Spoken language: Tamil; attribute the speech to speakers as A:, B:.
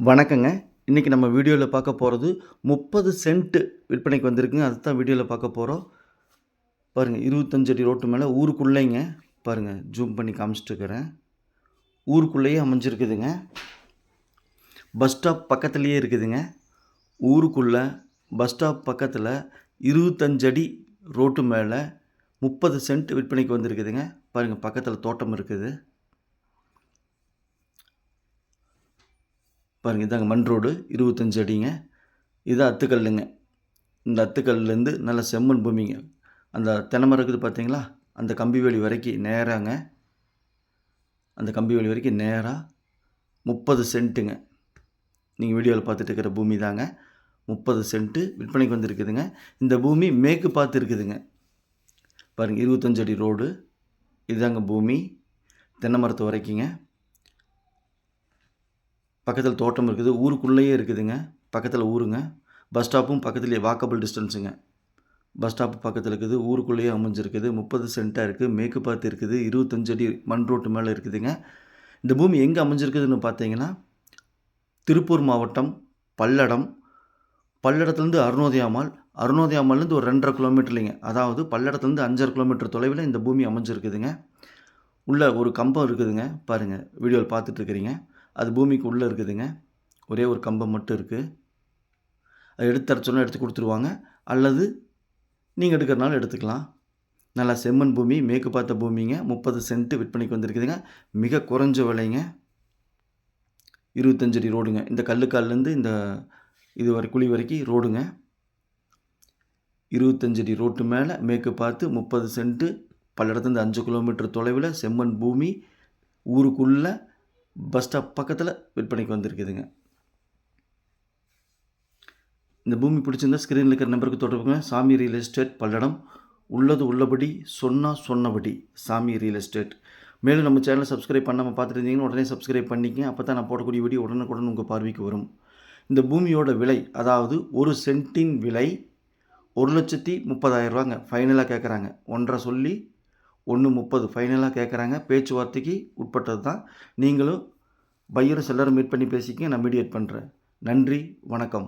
A: வணக்கங்க. இன்றைக்கி நம்ம வீடியோவில் பார்க்க போகிறது 30 சென்ட் விற்பனைக்கு வந்திருக்குங்க. அதுதான் வீடியோவில் பார்க்க போகிறோம். பாருங்கள், 25 அடி ரோட்டு மேலே ஊருக்குள்ளேங்க. பாருங்கள், ஜூம் பண்ணி காமிச்சிட்டுருக்கிறேன். ஊருக்குள்ளேயே அமைஞ்சிருக்குதுங்க. பஸ் ஸ்டாப் பக்கத்துலேயே இருக்குதுங்க. ஊருக்குள்ளே பஸ் ஸ்டாப் பக்கத்தில் 25 அடி ரோட்டு மேலே 30 சென்ட் விற்பனைக்கு வந்திருக்குதுங்க. பாருங்கள், பக்கத்தில் தோட்டம் இருக்குது. பாருங்கள், இதாங்க மண் ரோடு 25 அடிங்க. இது அத்துக்கல்லுங்க. இந்த அத்துக்கல்லேருந்து நல்ல செம்மண் பூமிங்க. அந்த தென்னைமரம் இருக்குது பார்த்தீங்களா, அந்த கம்பி வேலி வரைக்கும் நேராங்க. அந்த கம்பி வேலி வரைக்கும் நேராக 30 சென்ட்டுங்க. நீங்கள் வீடியோவில் பார்த்துட்டு இருக்கிற பூமி தாங்க. 30 சென்ட்டு விற்பனைக்கு வந்துருக்குதுங்க. இந்த பூமி மேற்கு பார்த்து இருக்குதுங்க. பாருங்கள், 25 அடி ரோடு. இதுதாங்க பூமி. தென்னை மரத்து வரைக்குங்க. பக்கத்தில் தோட்டம் இருக்குது. ஊருக்குள்ளேயே இருக்குதுங்க. பக்கத்தில் ஊருங்க. பஸ் ஸ்டாப்பும் பக்கத்துலேயே வாக்கபிள் டிஸ்டன்ஸுங்க. பஸ் ஸ்டாப்பு பக்கத்தில் இருக்குது. ஊருக்குள்ளேயே அமைஞ்சிருக்குது. 30 சென்ட்டாக இருக்குது. மேற்கு பார்த்து இருக்குது. 25 அடி மண் ரோட்டு மேலே இருக்குதுங்க. இந்த பூமி எங்கே அமைஞ்சிருக்குதுன்னு பார்த்தீங்கன்னா, திருப்பூர் மாவட்டம் பல்லடம். பல்லடத்துலேருந்து அருணோதயாமால். அருணோதயாமால்லேருந்து ஒரு 2.5 கிலோமீட்டர்லைங்க. அதாவது பல்லடத்துலேருந்து 5.5 கிலோமீட்டர் தொலைவில் இந்த பூமி அமைஞ்சிருக்குதுங்க. உள்ளே ஒரு கம்பம் இருக்குதுங்க. பாருங்கள், வீடியோவில் பார்த்துட்ருக்கிறீங்க. அது பூமிக்கு உள்ளே இருக்குதுங்க. ஒரே ஒரு கம்பம் மட்டும் இருக்குது. அது எடுத்து தர சொன்னால் எடுத்து கொடுத்துருவாங்க. அல்லது நீங்கள் எடுக்கிறனாலும் எடுத்துக்கலாம். நல்லா செம்மண் பூமி, மேற்கு பார்த்த பூமிங்க. 30 சென்ட்டு விற்பனைக்கு வந்திருக்குதுங்க. மிக குறைஞ்ச விலைங்க. 25 அடி ரோடுங்க. இந்த கல்லுக்கால்லேருந்து இந்த இது வரை குழி வரைக்கும் ரோடுங்க. 25 அடி ரோட்டு மேலே மேற்கு பார்த்து 30 சென்ட்டு. பல்லடத்துலேருந்து 5 கிலோமீட்டர் தொலைவில் செம்மண் பூமி. ஊருக்குள்ளே பஸ் ஸ்டாப் பக்கத்தில் விற்பனைக்கு வந்திருக்குதுங்க. இந்த பூமி பிடிச்சிருந்தா ஸ்க்ரீனில் இருக்கிற நம்பருக்கு தொடர்புங்க. சாமி ரியல் எஸ்டேட் பல்லடம். உள்ளது உள்ளபடி சொன்னபடி சாமி ரியல் எஸ்டேட். மேலும் நம்ம சேனலை சப்ஸ்கிரைப் பண்ணாமல் பார்த்துட்டு இருந்தீங்கன்னா உடனே சப்ஸ்கிரைப் பண்ணிக்கங்க. அப்போ தான் நான் போடக்கூடிய வீடியோ உடனுக்குடன் உங்கள் பார்வைக்கு வரும். இந்த பூமியோட விலை, அதாவது ஒரு சென்ட்டின் விலை 1,30,000 ரூபாங்க. ஃபைனலாக கேட்குறாங்க. 1.5 சொல்லி 1.30 ஃபைனலாக கேட்குறாங்க. பேச்சுவார்த்தைக்கு உட்பட்டது தான். நீங்களும் பையரும் செல்லரும் மீட் பண்ணி பேசிக்கங்க. நான் மீடியேட் பண்ணுறேன். நன்றி, வணக்கம்.